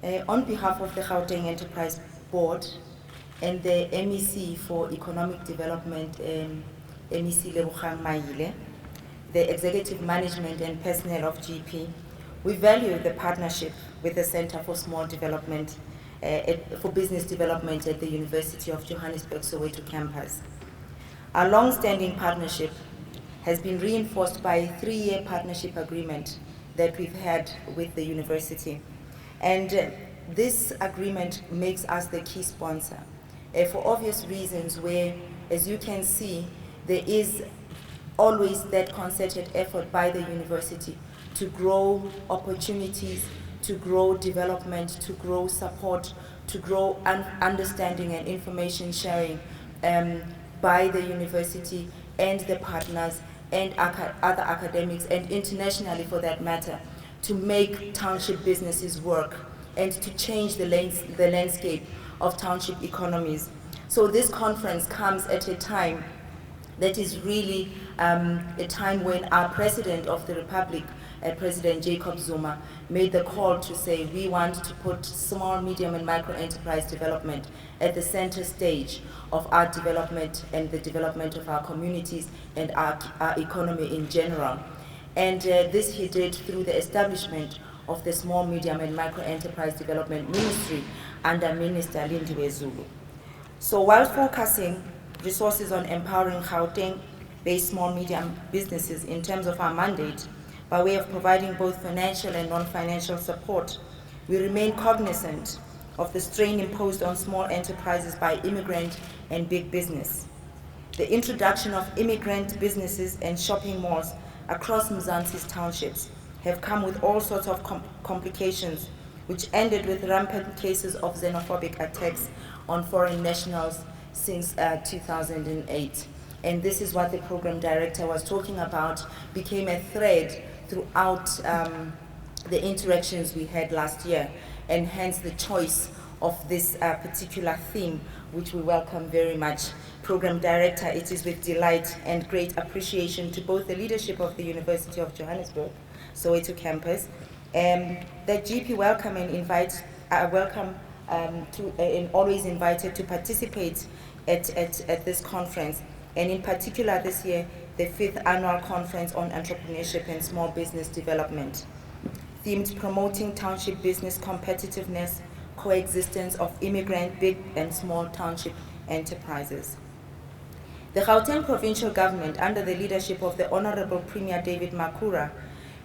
On behalf of the Gauteng Enterprise Board and the MEC for Economic Development, MEC Lebogang Maile, the Executive Management and Personnel of GP, we value the partnership with the Center for Small Development, for Business Development at the University of Johannesburg Soweto campus. Our long-standing partnership has been reinforced by a 3-year partnership agreement that we've had with the university. And this agreement makes us the key sponsor for obvious reasons where, as you can see, there is always that concerted effort by the university to grow opportunities, to grow development, to grow support, to grow understanding and information sharing by the university and the partners and other academics and internationally for that matter, to make township businesses work and to change the landscape of township economies. So this conference comes at a time that is really a time when our President of the Republic, President Jacob Zuma, made the call to say we want to put small, medium and micro enterprise development at the center stage of our development and the development of our communities and our economy in general. And this he did through the establishment of the Small, Medium and Micro Enterprise Development Ministry under Minister Lindiwe Zulu. So while focusing resources on empowering Gauteng-based small, medium businesses in terms of our mandate, by way of providing both financial and non-financial support, we remain cognizant of the strain imposed on small enterprises by immigrant and big business. The introduction of immigrant businesses and shopping malls across Mzansi's townships have come with all sorts of complications, which ended with rampant cases of xenophobic attacks on foreign nationals since 2008. And this is what the program director was talking about, became a thread throughout the interactions we had last year, and hence the choice of this particular theme, which we welcome very much. Program Director, it is with delight and great appreciation to both the leadership of the University of Johannesburg, Soweto campus, that GP welcome and invite, and always invited to participate at this conference, and in particular this year, the 5th Annual Conference on Entrepreneurship and Small Business Development, themed Promoting Township Business Competitiveness, Coexistence of Immigrant, Big and Small Township Enterprises. The Gauteng Provincial Government, under the leadership of the Honorable Premier David Makura,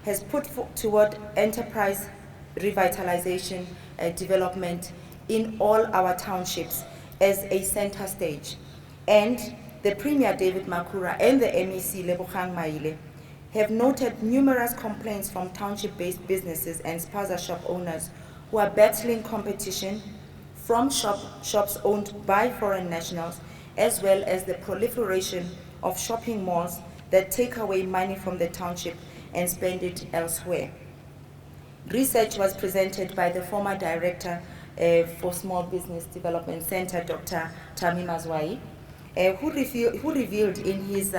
has put toward enterprise revitalization development in all our townships as a center stage. And the Premier David Makura and the MEC Lebogang Maile have noted numerous complaints from township-based businesses and spaza shop owners who are battling competition from shops owned by foreign nationals, as well as the proliferation of shopping malls that take away money from the township and spend it elsewhere. Research was presented by the former Director for Small Business Development Center, Dr. Tami Mazwai, who revealed in his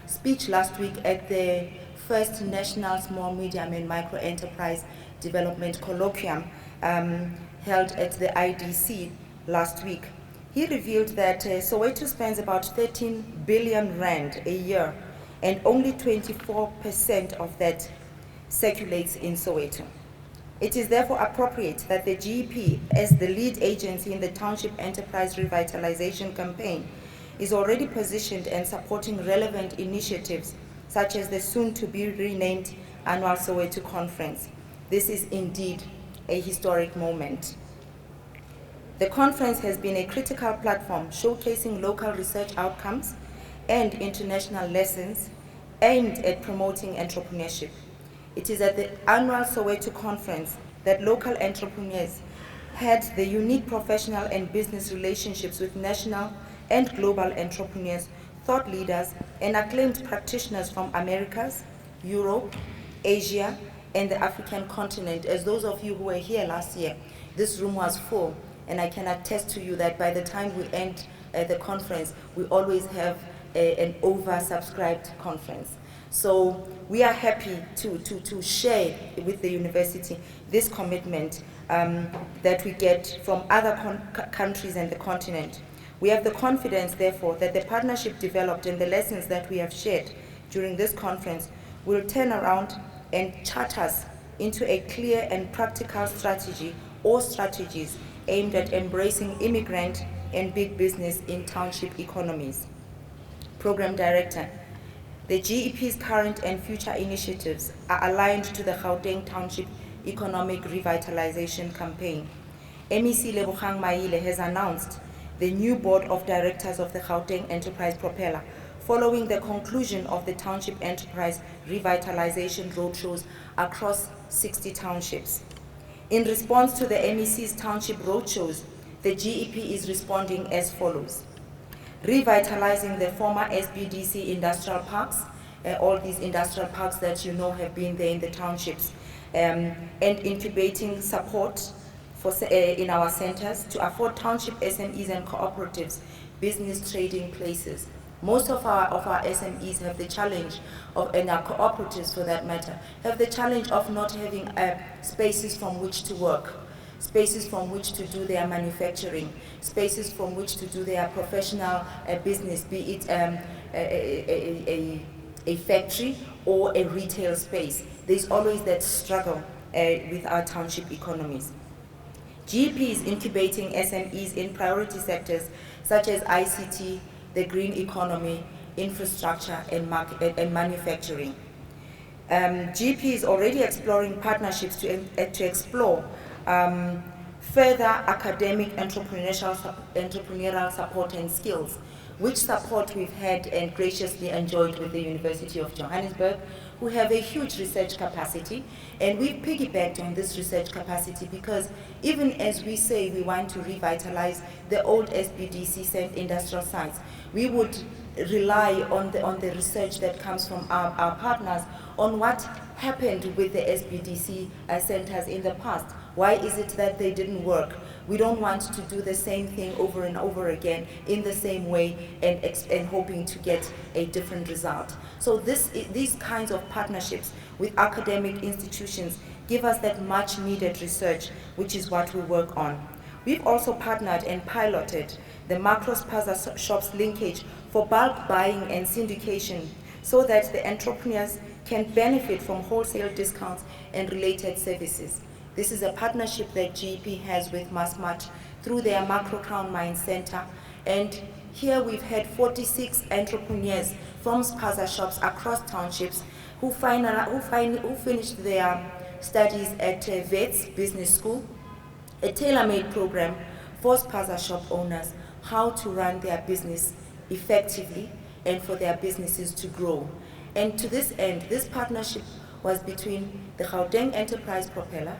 speech last week at the first National Small, Medium and Micro Enterprise Development Colloquium held at the IDC last week. He revealed that Soweto spends about 13 billion rand a year, and only 24% of that circulates in Soweto. It is therefore appropriate that the GEP, as the lead agency in the Township Enterprise Revitalization Campaign, is already positioned and supporting relevant initiatives such as the soon-to-be renamed Annual Soweto Conference. This is indeed a historic moment. The conference has been a critical platform showcasing local research outcomes and international lessons aimed at promoting entrepreneurship. It is at the annual Soweto conference that local entrepreneurs had the unique professional and business relationships with national and global entrepreneurs, thought leaders, and acclaimed practitioners from Americas, Europe, Asia, and the African continent. As those of you who were here last year, this room was full, and I can attest to you that by the time we end the conference, we always have an oversubscribed conference. So we are happy to share with the university this commitment that we get from other countries and the continent. We have the confidence, therefore, that the partnership developed and the lessons that we have shared during this conference will turn around and chart us into a clear and practical strategy or strategies aimed at embracing immigrant and big business in township economies. Program Director, the GEP's current and future initiatives are aligned to the Gauteng Township Economic Revitalization Campaign. MEC Lebogang Maile has announced the new board of directors of the Gauteng Enterprise Propeller following the conclusion of the Township Enterprise Revitalization Roadshows across 60 townships. In response to the MEC's township roadshows, the GEP is responding as follows. Revitalizing the former SBDC industrial parks, all these industrial parks that you know have been there in the townships, and incubating support for, in our centers to afford township SMEs and cooperatives business trading places. Most of our SMEs have the challenge of, and our cooperatives for that matter, have the challenge of not having spaces from which to work, spaces from which to do their manufacturing, spaces from which to do their professional business, be it a factory or a retail space. There's always that struggle with our township economies. GEP is incubating SMEs in priority sectors such as ICT, the green economy, infrastructure, and manufacturing. GEP is already exploring partnerships to explore further academic entrepreneurial support and skills, which support we've had and graciously enjoyed with the University of Johannesburg, who have a huge research capacity, and we've piggybacked on this research capacity because even as we say we want to revitalize the old SBDC industrial sites, we would rely on the research that comes from our partners on what happened with the SBDC centers in the past. Why is it that they didn't work? We don't want to do the same thing over and over again in the same way and hoping to get a different result. So these kinds of partnerships with academic institutions give us that much needed research, which is what we work on. We've also partnered and piloted the macro spaza shops linkage for bulk buying and syndication so that the entrepreneurs can benefit from wholesale discounts and related services. This is a partnership that GEP has with Massmart through their Macro Crown Mine Center. And here we've had 46 entrepreneurs from spaza shops across townships who finished their studies at Wits Business School, a tailor-made program for spaza shop owners how to run their business effectively and for their businesses to grow. And to this end, this partnership was between the Gauteng Enterprise Propeller,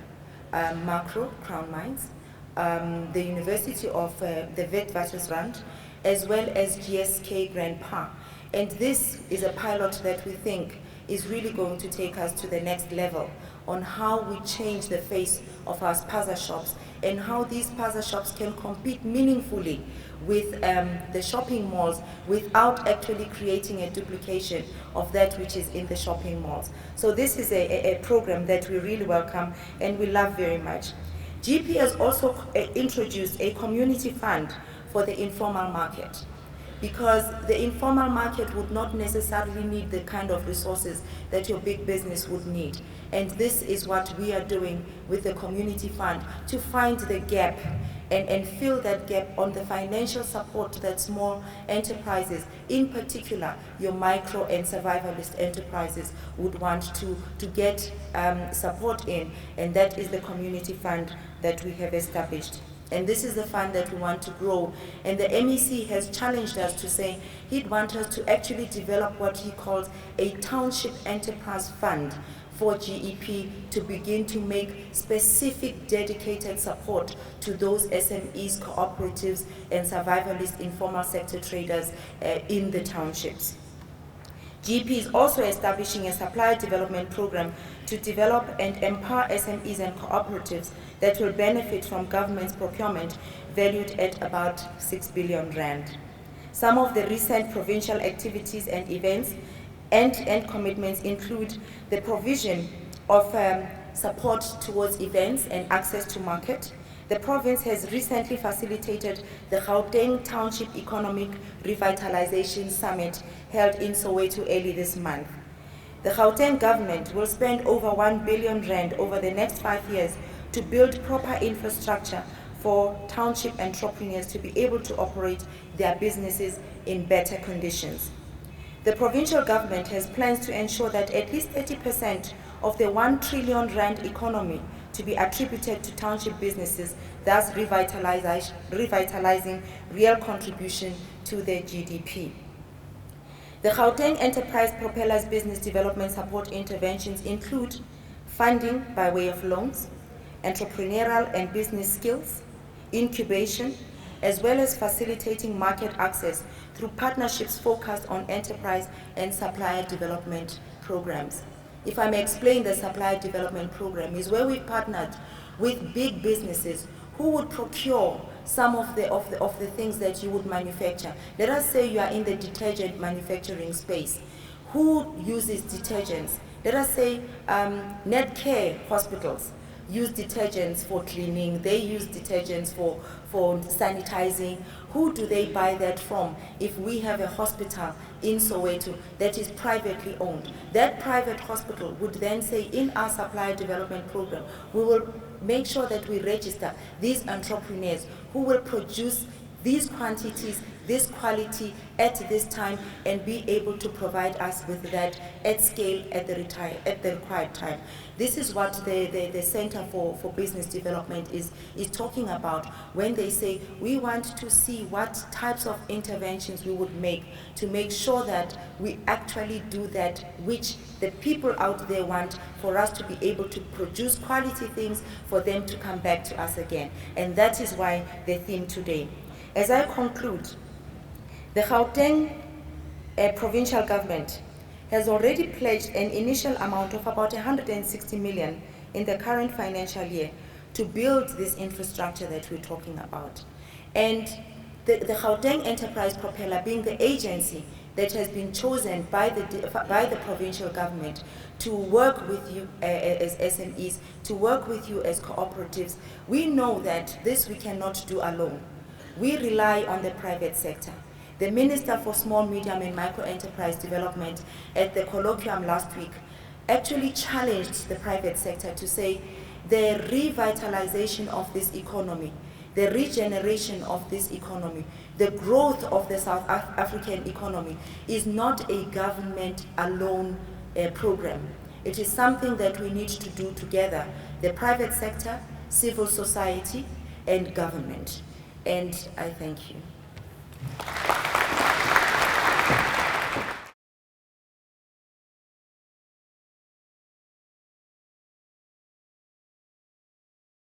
Macro Crown Mines, the University of the Witwatersrand, as well as GSK Grand Pa. And this is a pilot that we think is really going to take us to the next level on how we change the face of our spaza shops and how these spaza shops can compete meaningfully with the shopping malls without actually creating a duplication of that which is in the shopping malls. So this is a program that we really welcome and we love very much. GP has also introduced a community fund for the informal market, because the informal market would not necessarily need the kind of resources that your big business would need. And this is what we are doing with the community fund to find the gap and fill that gap on the financial support that small enterprises, in particular your micro and survivalist enterprises, would want to get support in, and that is the community fund that we have established. And this is the fund that we want to grow. And the MEC has challenged us to say he'd want us to actually develop what he calls a township enterprise fund for GEP to begin to make specific dedicated support to those SMEs, cooperatives, and survivalist informal sector traders in the townships. GEP is also establishing a supplier development program to develop and empower SMEs and cooperatives that will benefit from government's procurement valued at about 6 billion rand. Some of the recent provincial activities and events End-to-end commitments include the provision of support towards events and access to market. The province has recently facilitated the Gauteng Township Economic Revitalization Summit held in Soweto early this month. The Gauteng government will spend over 1 billion rand over the next 5 years to build proper infrastructure for township entrepreneurs to be able to operate their businesses in better conditions. The provincial government has plans to ensure that at least 30% of the 1 trillion rand economy to be attributed to township businesses, thus revitalizing real contribution to their GDP. The Gauteng Enterprise Propellers Business Development Support interventions include funding by way of loans, entrepreneurial and business skills, incubation, as well as facilitating market access through partnerships focused on enterprise and supplier development programs. If I may explain, the supplier development program is where we partnered with big businesses who would procure some of the things that you would manufacture. Let us say you are in the detergent manufacturing space. Who uses detergents? Let us say Netcare hospitals use detergents for cleaning, they use detergents for sanitizing. Who do they buy that from? If we have a hospital in Soweto that is privately owned, that private hospital would then say, in our supplier development program, we will make sure that we register these entrepreneurs who will produce these quantities, this quality at this time, and be able to provide us with that at scale at the required time. This is what the Center for Business Development is talking about when they say we want to see what types of interventions we would make to make sure that we actually do that which the people out there want, for us to be able to produce quality things for them to come back to us again. And that is why the theme today. As I conclude, the Gauteng provincial government has already pledged an initial amount of about 160 million in the current financial year to build this infrastructure that we're talking about. And the Gauteng Enterprise Propeller being the agency that has been chosen by the provincial government to work with you as SMEs, to work with you as cooperatives, we know that this we cannot do alone. We rely on the private sector. The Minister for Small, Medium and Micro Enterprise Development at the colloquium last week actually challenged the private sector to say the revitalization of this economy, the regeneration of this economy, the growth of the South African economy is not a government alone program. It is something that we need to do together, the private sector, civil society and government. And I thank you.